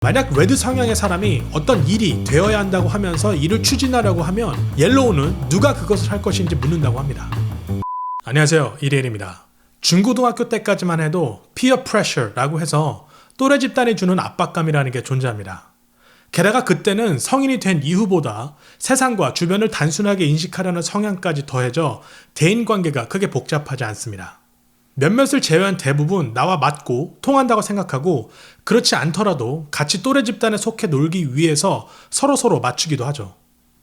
만약 레드 성향의 사람이 어떤 일이 되어야 한다고 하면서 일을 추진하려고 하면 옐로우는 누가 그것을 할 것인지 묻는다고 합니다. 안녕하세요, 이리엘입니다. 중고등학교 때까지만 해도 peer pressure라고 해서 또래 집단이 주는 압박감이라는 게 존재합니다. 게다가 그때는 성인이 된 이후보다 세상과 주변을 단순하게 인식하려는 성향까지 더해져 대인관계가 크게 복잡하지 않습니다. 몇몇을 제외한 대부분 나와 맞고 통한다고 생각하고 그렇지 않더라도 같이 또래 집단에 속해 놀기 위해서 서로 맞추기도 하죠.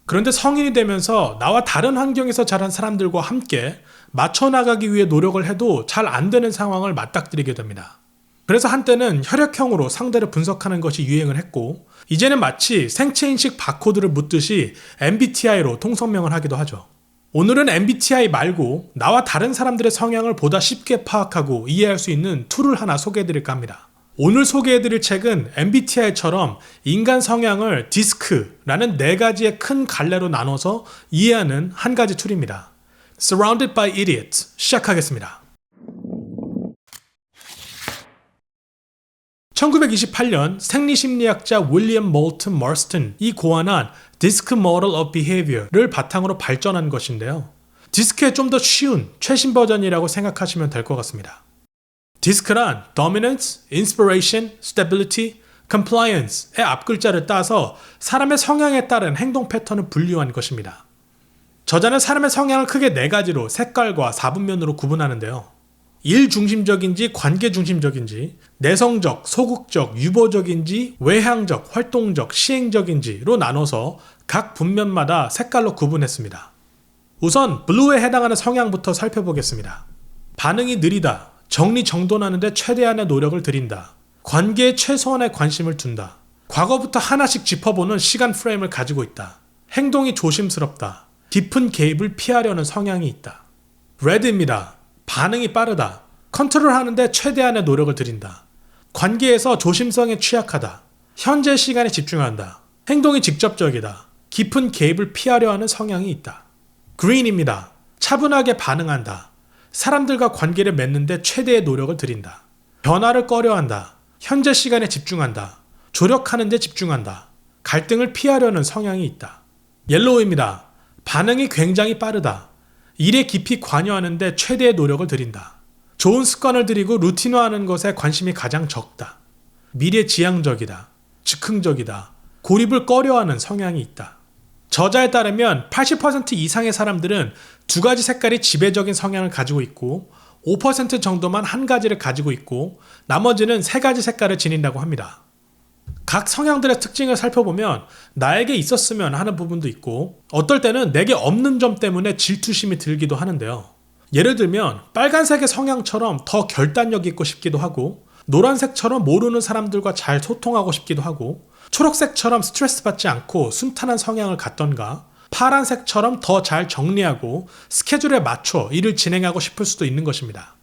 그런데 성인이 되면서 나와 다른 환경에서 자란 사람들과 함께 맞춰나가기 위해 노력을 해도 잘 안 되는 상황을 맞닥뜨리게 됩니다. 그래서 한때는 혈액형으로 상대를 분석하는 것이 유행을 했고 이제는 마치 생체인식 바코드를 묻듯이 MBTI로 통성명을 하기도 하죠. 오늘은 MBTI 말고 나와 다른 사람들의 성향을 보다 쉽게 파악하고 이해할 수 있는 툴을 하나 소개해드릴까 합니다. 오늘 소개해드릴 책은 MBTI처럼 인간 성향을 디스크라는 4가지의 큰 갈래로 나눠서 이해하는 한 가지 툴입니다. Surrounded by Idiots 시작하겠습니다. 1928년 생리심리학자 윌리엄 몰튼 머스턴이 고안한 디스크 모델 오브 비헤이비어를 바탕으로 발전한 것인데요. 디스크의 좀 더 쉬운 최신 버전이라고 생각하시면 될 것 같습니다. 디스크란 Dominance, Inspiration, Stability, Compliance의 앞글자를 따서 사람의 성향에 따른 행동 패턴을 분류한 것입니다. 저자는 사람의 성향을 크게 4가지로 색깔과 4분면으로 구분하는데요. 일 중심적인지 관계 중심적인지, 내성적, 소극적, 유보적인지, 외향적, 활동적, 시행적인지로 나눠서 각 분면마다 색깔로 구분했습니다. 우선 블루에 해당하는 성향부터 살펴보겠습니다. 반응이 느리다, 정리정돈하는 데 최대한의 노력을 들인다, 관계에 최소한의 관심을 둔다, 과거부터 하나씩 짚어보는 시간 프레임을 가지고 있다, 행동이 조심스럽다, 깊은 개입을 피하려는 성향이 있다. 레드입니다. 반응이 빠르다. 컨트롤하는데 최대한의 노력을 들인다. 관계에서 조심성에 취약하다. 현재 시간에 집중한다. 행동이 직접적이다. 깊은 개입을 피하려 하는 성향이 있다. 그린입니다. 차분하게 반응한다. 사람들과 관계를 맺는데 최대의 노력을 들인다. 변화를 꺼려한다. 현재 시간에 집중한다. 조력하는 데 집중한다. 갈등을 피하려는 성향이 있다. 옐로우입니다. 반응이 굉장히 빠르다. 일에 깊이 관여하는데 최대의 노력을 들인다. 좋은 습관을 들이고 루틴화하는 것에 관심이 가장 적다. 미래지향적이다. 즉흥적이다. 고립을 꺼려하는 성향이 있다. 저자에 따르면 80% 이상의 사람들은 2가지 색깔이 지배적인 성향을 가지고 있고 5% 정도만 한 가지를 가지고 있고 나머지는 3가지 색깔을 지닌다고 합니다. 각 성향들의 특징을 살펴보면 나에게 있었으면 하는 부분도 있고 어떨 때는 내게 없는 점 때문에 질투심이 들기도 하는데요. 예를 들면 빨간색의 성향처럼 더 결단력 있고 싶기도 하고 노란색처럼 모르는 사람들과 잘 소통하고 싶기도 하고 초록색처럼 스트레스 받지 않고 순탄한 성향을 갖던가 파란색처럼 더 잘 정리하고 스케줄에 맞춰 일을 진행하고 싶을 수도 있는 것입니다.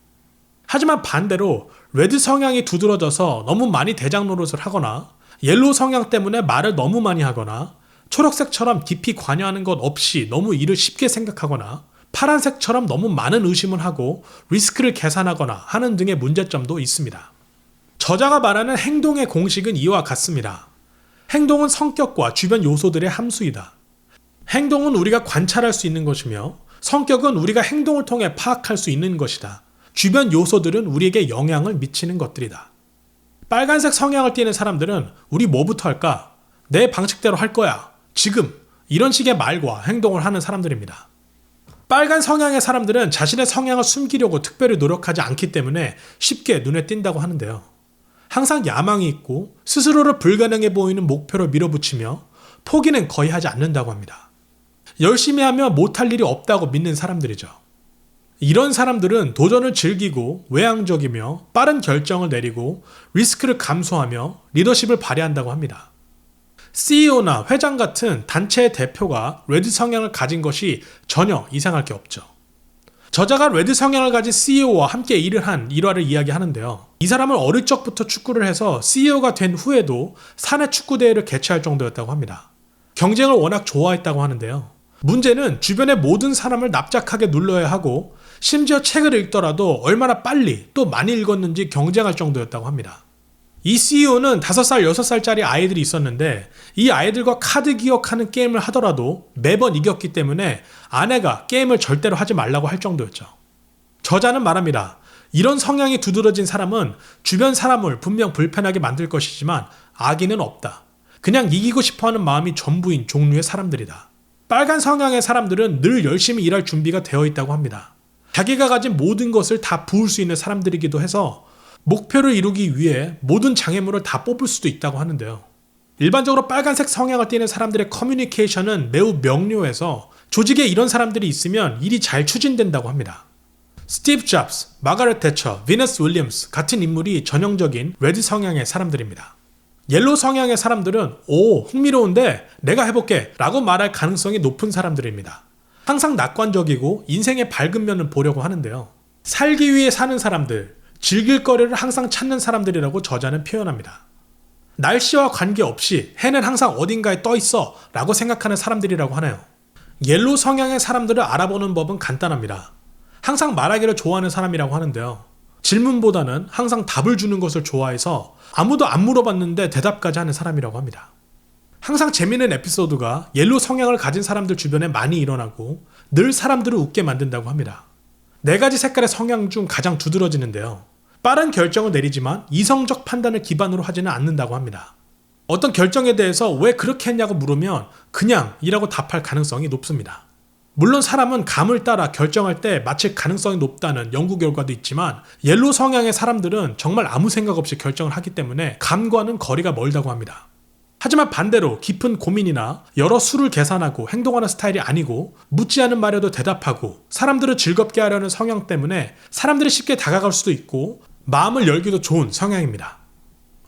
하지만 반대로 레드 성향이 두드러져서 너무 많이 대장 노릇을 하거나 옐로우 성향 때문에 말을 너무 많이 하거나 초록색처럼 깊이 관여하는 것 없이 너무 일을 쉽게 생각하거나 파란색처럼 너무 많은 의심을 하고 리스크를 계산하거나 하는 등의 문제점도 있습니다. 저자가 말하는 행동의 공식은 이와 같습니다. 행동은 성격과 주변 요소들의 함수이다. 행동은 우리가 관찰할 수 있는 것이며 성격은 우리가 행동을 통해 파악할 수 있는 것이다. 주변 요소들은 우리에게 영향을 미치는 것들이다. 빨간색 성향을 띠는 사람들은 우리 뭐부터 할까? 내 방식대로 할 거야. 지금. 이런 식의 말과 행동을 하는 사람들입니다. 빨간 성향의 사람들은 자신의 성향을 숨기려고 특별히 노력하지 않기 때문에 쉽게 눈에 띈다고 하는데요. 항상 야망이 있고 스스로를 불가능해 보이는 목표를 밀어붙이며 포기는 거의 하지 않는다고 합니다. 열심히 하면 못할 일이 없다고 믿는 사람들이죠. 이런 사람들은 도전을 즐기고 외향적이며 빠른 결정을 내리고 리스크를 감수하며 리더십을 발휘한다고 합니다. CEO나 회장 같은 단체의 대표가 레드 성향을 가진 것이 전혀 이상할 게 없죠. 저자가 레드 성향을 가진 CEO와 함께 일을 한 일화를 이야기하는데요. 이 사람은 어릴 적부터 축구를 해서 CEO가 된 후에도 사내 축구대회를 개최할 정도였다고 합니다. 경쟁을 워낙 좋아했다고 하는데요. 문제는 주변의 모든 사람을 납작하게 눌러야 하고 심지어 책을 읽더라도 얼마나 빨리 또 많이 읽었는지 경쟁할 정도였다고 합니다. 이 CEO는 5살, 6살짜리 아이들이 있었는데 이 아이들과 카드 기억하는 게임을 하더라도 매번 이겼기 때문에 아내가 게임을 절대로 하지 말라고 할 정도였죠. 저자는 말합니다. 이런 성향이 두드러진 사람은 주변 사람을 분명 불편하게 만들 것이지만 악의는 없다. 그냥 이기고 싶어하는 마음이 전부인 종류의 사람들이다. 빨간 성향의 사람들은 늘 열심히 일할 준비가 되어 있다고 합니다. 자기가 가진 모든 것을 다 부을 수 있는 사람들이기도 해서 목표를 이루기 위해 모든 장애물을 다 뽑을 수도 있다고 하는데요. 일반적으로 빨간색 성향을 띠는 사람들의 커뮤니케이션은 매우 명료해서 조직에 이런 사람들이 있으면 일이 잘 추진된다고 합니다. 스티브 잡스, 마가렛 대처, 비너스 윌리엄스 같은 인물이 전형적인 레드 성향의 사람들입니다. 옐로우 성향의 사람들은 흥미로운데 내가 해볼게 라고 말할 가능성이 높은 사람들입니다. 항상 낙관적이고 인생의 밝은 면을 보려고 하는데요. 살기 위해 사는 사람들, 즐길 거리를 항상 찾는 사람들이라고 저자는 표현합니다. 날씨와 관계없이 해는 항상 어딘가에 떠 있어 라고 생각하는 사람들이라고 하네요. 옐로우 성향의 사람들을 알아보는 법은 간단합니다. 항상 말하기를 좋아하는 사람이라고 하는데요. 질문보다는 항상 답을 주는 것을 좋아해서 아무도 안 물어봤는데 대답까지 하는 사람이라고 합니다. 항상 재미있는 에피소드가 옐로우 성향을 가진 사람들 주변에 많이 일어나고 늘 사람들을 웃게 만든다고 합니다. 4가지 색깔의 성향 중 가장 두드러지는데요. 빠른 결정을 내리지만 이성적 판단을 기반으로 하지는 않는다고 합니다. 어떤 결정에 대해서 왜 그렇게 했냐고 물으면 그냥 이라고 답할 가능성이 높습니다. 물론 사람은 감을 따라 결정할 때 마칠 가능성이 높다는 연구 결과도 있지만 옐로우 성향의 사람들은 정말 아무 생각 없이 결정을 하기 때문에 감과는 거리가 멀다고 합니다. 하지만 반대로 깊은 고민이나 여러 수를 계산하고 행동하는 스타일이 아니고 묻지 않은 말에도 대답하고 사람들을 즐겁게 하려는 성향 때문에 사람들이 쉽게 다가갈 수도 있고 마음을 열기도 좋은 성향입니다.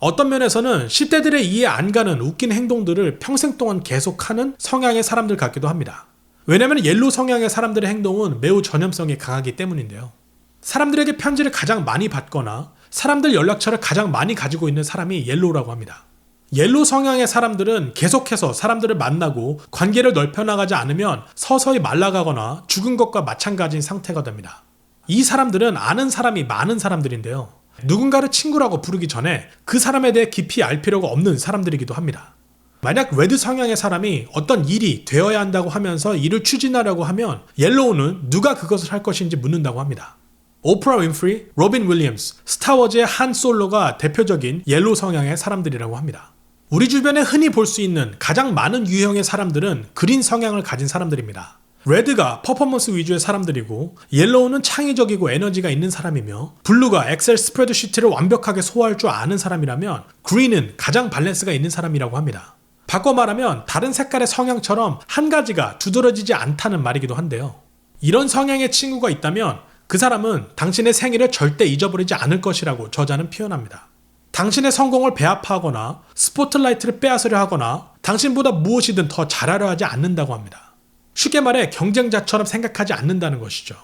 어떤 면에서는 10대들의 이해 안 가는 웃긴 행동들을 평생 동안 계속하는 성향의 사람들 같기도 합니다. 왜냐하면 옐로우 성향의 사람들의 행동은 매우 전염성이 강하기 때문인데요. 사람들에게 편지를 가장 많이 받거나 사람들 연락처를 가장 많이 가지고 있는 사람이 옐로우라고 합니다. 옐로우 성향의 사람들은 계속해서 사람들을 만나고 관계를 넓혀나가지 않으면 서서히 말라가거나 죽은 것과 마찬가지인 상태가 됩니다. 이 사람들은 아는 사람이 많은 사람들인데요. 누군가를 친구라고 부르기 전에 그 사람에 대해 깊이 알 필요가 없는 사람들이기도 합니다. 만약 레드 성향의 사람이 어떤 일이 되어야 한다고 하면서 일을 추진하려고 하면 옐로우는 누가 그것을 할 것인지 묻는다고 합니다. 오프라 윈프리, 로빈 윌리엄스, 스타워즈의 한 솔로가 대표적인 옐로우 성향의 사람들이라고 합니다. 우리 주변에 흔히 볼 수 있는 가장 많은 유형의 사람들은 그린 성향을 가진 사람들입니다. 레드가 퍼포먼스 위주의 사람들이고 옐로우는 창의적이고 에너지가 있는 사람이며 블루가 엑셀 스프레드시트를 완벽하게 소화할 줄 아는 사람이라면 그린은 가장 밸런스가 있는 사람이라고 합니다. 바꿔 말하면 다른 색깔의 성향처럼 한 가지가 두드러지지 않다는 말이기도 한데요. 이런 성향의 친구가 있다면 그 사람은 당신의 생일을 절대 잊어버리지 않을 것이라고 저자는 표현합니다. 당신의 성공을 배합하거나 스포트라이트를 빼앗으려 하거나 당신보다 무엇이든 더 잘하려 하지 않는다고 합니다. 쉽게 말해 경쟁자처럼 생각하지 않는다는 것이죠.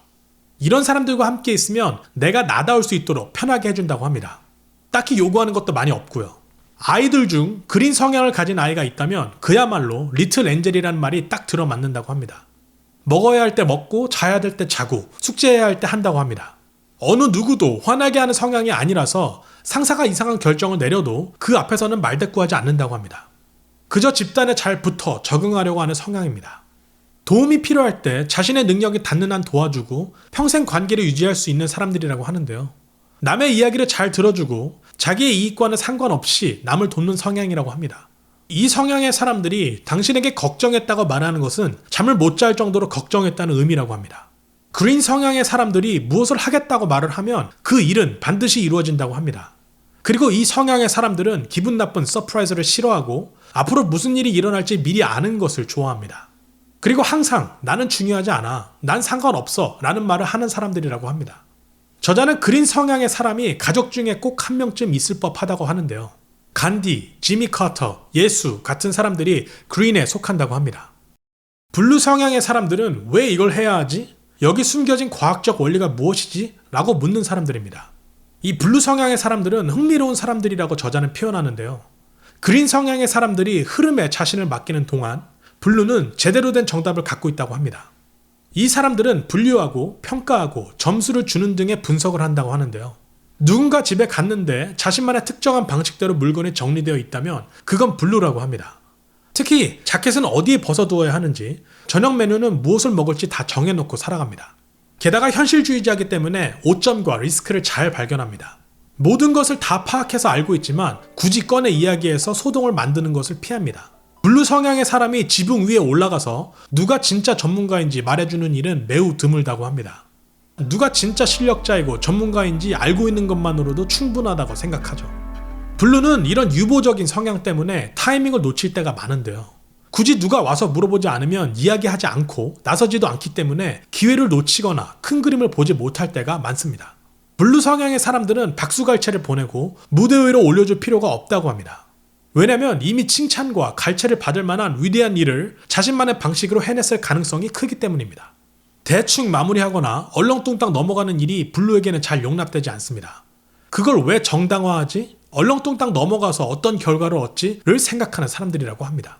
이런 사람들과 함께 있으면 내가 나다울 수 있도록 편하게 해준다고 합니다. 딱히 요구하는 것도 많이 없고요. 아이들 중 그린 성향을 가진 아이가 있다면 그야말로 리틀 엔젤이라는 말이 딱 들어맞는다고 합니다. 먹어야 할 때 먹고 자야 될 때 자고 숙제해야 할 때 한다고 합니다. 어느 누구도 화나게 하는 성향이 아니라서 상사가 이상한 결정을 내려도 그 앞에서는 말대꾸하지 않는다고 합니다. 그저 집단에 잘 붙어 적응하려고 하는 성향입니다. 도움이 필요할 때 자신의 능력이 닿는 한 도와주고 평생 관계를 유지할 수 있는 사람들이라고 하는데요. 남의 이야기를 잘 들어주고 자기의 이익과는 상관없이 남을 돕는 성향이라고 합니다. 이 성향의 사람들이 당신에게 걱정했다고 말하는 것은 잠을 못 잘 정도로 걱정했다는 의미라고 합니다. 그린 성향의 사람들이 무엇을 하겠다고 말을 하면 그 일은 반드시 이루어진다고 합니다. 그리고 이 성향의 사람들은 기분 나쁜 서프라이즈를 싫어하고 앞으로 무슨 일이 일어날지 미리 아는 것을 좋아합니다. 그리고 항상 나는 중요하지 않아, 난 상관없어 라는 말을 하는 사람들이라고 합니다. 저자는 그린 성향의 사람이 가족 중에 꼭 한 명쯤 있을 법하다고 하는데요. 간디, 지미 카터, 예수 같은 사람들이 그린에 속한다고 합니다. 블루 성향의 사람들은 왜 이걸 해야 하지? 여기 숨겨진 과학적 원리가 무엇이지? 라고 묻는 사람들입니다. 이 블루 성향의 사람들은 흥미로운 사람들이라고 저자는 표현하는데요. 그린 성향의 사람들이 흐름에 자신을 맡기는 동안 블루는 제대로 된 정답을 갖고 있다고 합니다. 이 사람들은 분류하고 평가하고 점수를 주는 등의 분석을 한다고 하는데요. 누군가 집에 갔는데 자신만의 특정한 방식대로 물건이 정리되어 있다면 그건 블루라고 합니다. 특히 자켓은 어디에 벗어두어야 하는지, 저녁 메뉴는 무엇을 먹을지 다 정해놓고 살아갑니다. 게다가 현실주의자이기 때문에 오점과 리스크를 잘 발견합니다. 모든 것을 다 파악해서 알고 있지만 굳이 꺼내 이야기해서 소동을 만드는 것을 피합니다. 블루 성향의 사람이 지붕 위에 올라가서 누가 진짜 전문가인지 말해주는 일은 매우 드물다고 합니다. 누가 진짜 실력자이고 전문가인지 알고 있는 것만으로도 충분하다고 생각하죠. 블루는 이런 유보적인 성향 때문에 타이밍을 놓칠 때가 많은데요. 굳이 누가 와서 물어보지 않으면 이야기하지 않고 나서지도 않기 때문에 기회를 놓치거나 큰 그림을 보지 못할 때가 많습니다. 블루 성향의 사람들은 박수갈채를 보내고 무대 위로 올려줄 필요가 없다고 합니다. 왜냐면 이미 칭찬과 갈채를 받을 만한 위대한 일을 자신만의 방식으로 해냈을 가능성이 크기 때문입니다. 대충 마무리하거나 얼렁뚱땅 넘어가는 일이 블루에게는 잘 용납되지 않습니다. 그걸 왜 정당화하지? 얼렁뚱땅 넘어가서 어떤 결과를 얻지?를 생각하는 사람들이라고 합니다.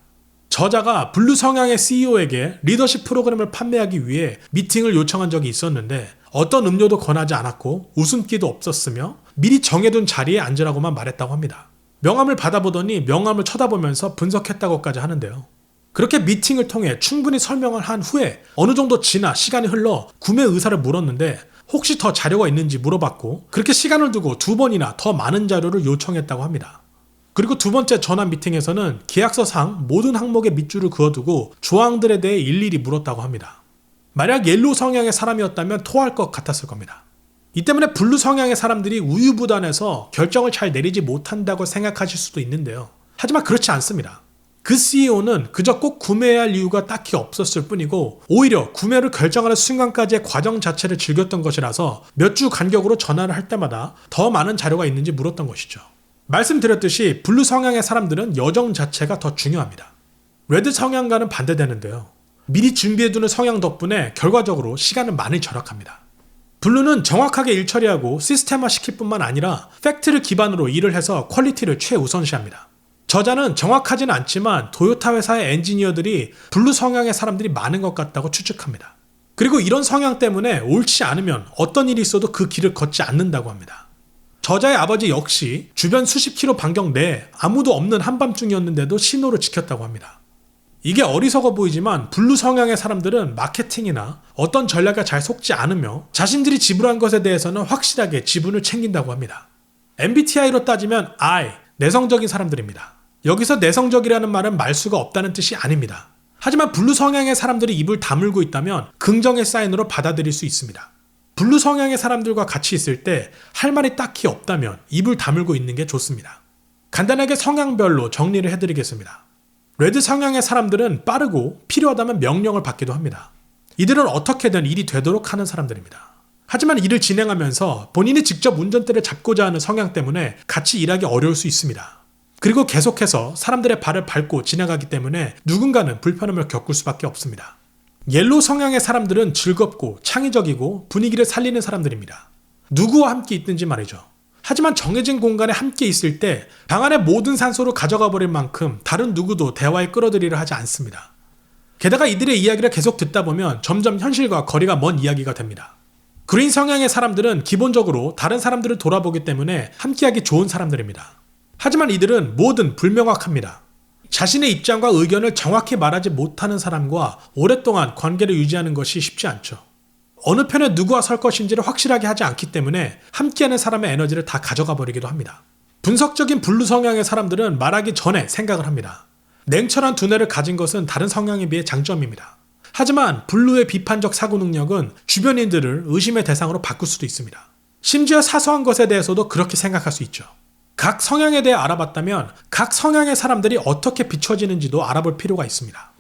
저자가 블루 성향의 CEO에게 리더십 프로그램을 판매하기 위해 미팅을 요청한 적이 있었는데 어떤 음료도 권하지 않았고 웃음기도 없었으며 미리 정해둔 자리에 앉으라고만 말했다고 합니다. 명함을 받아보더니 명함을 쳐다보면서 분석했다고까지 하는데요. 그렇게 미팅을 통해 충분히 설명을 한 후에 어느 정도 지나 시간이 흘러 구매 의사를 물었는데 혹시 더 자료가 있는지 물어봤고 그렇게 시간을 두고 2번이나 더 많은 자료를 요청했다고 합니다. 그리고 두 번째 전화 미팅에서는 계약서상 모든 항목의 밑줄을 그어두고 조항들에 대해 일일이 물었다고 합니다. 만약 옐로우 성향의 사람이었다면 토할 것 같았을 겁니다. 이 때문에 블루 성향의 사람들이 우유부단해서 결정을 잘 내리지 못한다고 생각하실 수도 있는데요. 하지만 그렇지 않습니다. 그 CEO는 그저 꼭 구매해야 할 이유가 딱히 없었을 뿐이고 오히려 구매를 결정하는 순간까지의 과정 자체를 즐겼던 것이라서 몇 주 간격으로 전화를 할 때마다 더 많은 자료가 있는지 물었던 것이죠. 말씀드렸듯이 블루 성향의 사람들은 여정 자체가 더 중요합니다. 레드 성향과는 반대되는데요. 미리 준비해두는 성향 덕분에 결과적으로 시간을 많이 절약합니다. 블루는 정확하게 일 처리하고 시스템화 시킬 뿐만 아니라 팩트를 기반으로 일을 해서 퀄리티를 최우선시합니다. 저자는 정확하지는 않지만 도요타 회사의 엔지니어들이 블루 성향의 사람들이 많은 것 같다고 추측합니다. 그리고 이런 성향 때문에 옳지 않으면 어떤 일이 있어도 그 길을 걷지 않는다고 합니다. 저자의 아버지 역시 주변 수십 킬로 반경 내에 아무도 없는 한밤중이었는데도 신호를 지켰다고 합니다. 이게 어리석어 보이지만 블루 성향의 사람들은 마케팅이나 어떤 전략에 잘 속지 않으며 자신들이 지불한 것에 대해서는 확실하게 지분을 챙긴다고 합니다. MBTI로 따지면 I, 내성적인 사람들입니다. 여기서 내성적이라는 말은 말수가 없다는 뜻이 아닙니다. 하지만 블루 성향의 사람들이 입을 다물고 있다면 긍정의 사인으로 받아들일 수 있습니다. 블루 성향의 사람들과 같이 있을 때 할 말이 딱히 없다면 입을 다물고 있는 게 좋습니다. 간단하게 성향별로 정리를 해드리겠습니다. 레드 성향의 사람들은 빠르고 필요하다면 명령을 받기도 합니다. 이들은 어떻게든 일이 되도록 하는 사람들입니다. 하지만 일을 진행하면서 본인이 직접 운전대를 잡고자 하는 성향 때문에 같이 일하기 어려울 수 있습니다. 그리고 계속해서 사람들의 발을 밟고 지나가기 때문에 누군가는 불편함을 겪을 수밖에 없습니다. 옐로우 성향의 사람들은 즐겁고 창의적이고 분위기를 살리는 사람들입니다. 누구와 함께 있든지 말이죠. 하지만 정해진 공간에 함께 있을 때 방 안의 모든 산소를 가져가 버릴 만큼 다른 누구도 대화에 끌어들이려 하지 않습니다. 게다가 이들의 이야기를 계속 듣다 보면 점점 현실과 거리가 먼 이야기가 됩니다. 그린 성향의 사람들은 기본적으로 다른 사람들을 돌아보기 때문에 함께하기 좋은 사람들입니다. 하지만 이들은 뭐든 불명확합니다. 자신의 입장과 의견을 정확히 말하지 못하는 사람과 오랫동안 관계를 유지하는 것이 쉽지 않죠. 어느 편에 누구와 설 것인지를 확실하게 하지 않기 때문에 함께하는 사람의 에너지를 다 가져가 버리기도 합니다. 분석적인 블루 성향의 사람들은 말하기 전에 생각을 합니다. 냉철한 두뇌를 가진 것은 다른 성향에 비해 장점입니다. 하지만 블루의 비판적 사고 능력은 주변인들을 의심의 대상으로 바꿀 수도 있습니다. 심지어 사소한 것에 대해서도 그렇게 생각할 수 있죠. 각 성향에 대해 알아봤다면 각 성향의 사람들이 어떻게 비춰지는지도 알아볼 필요가 있습니다.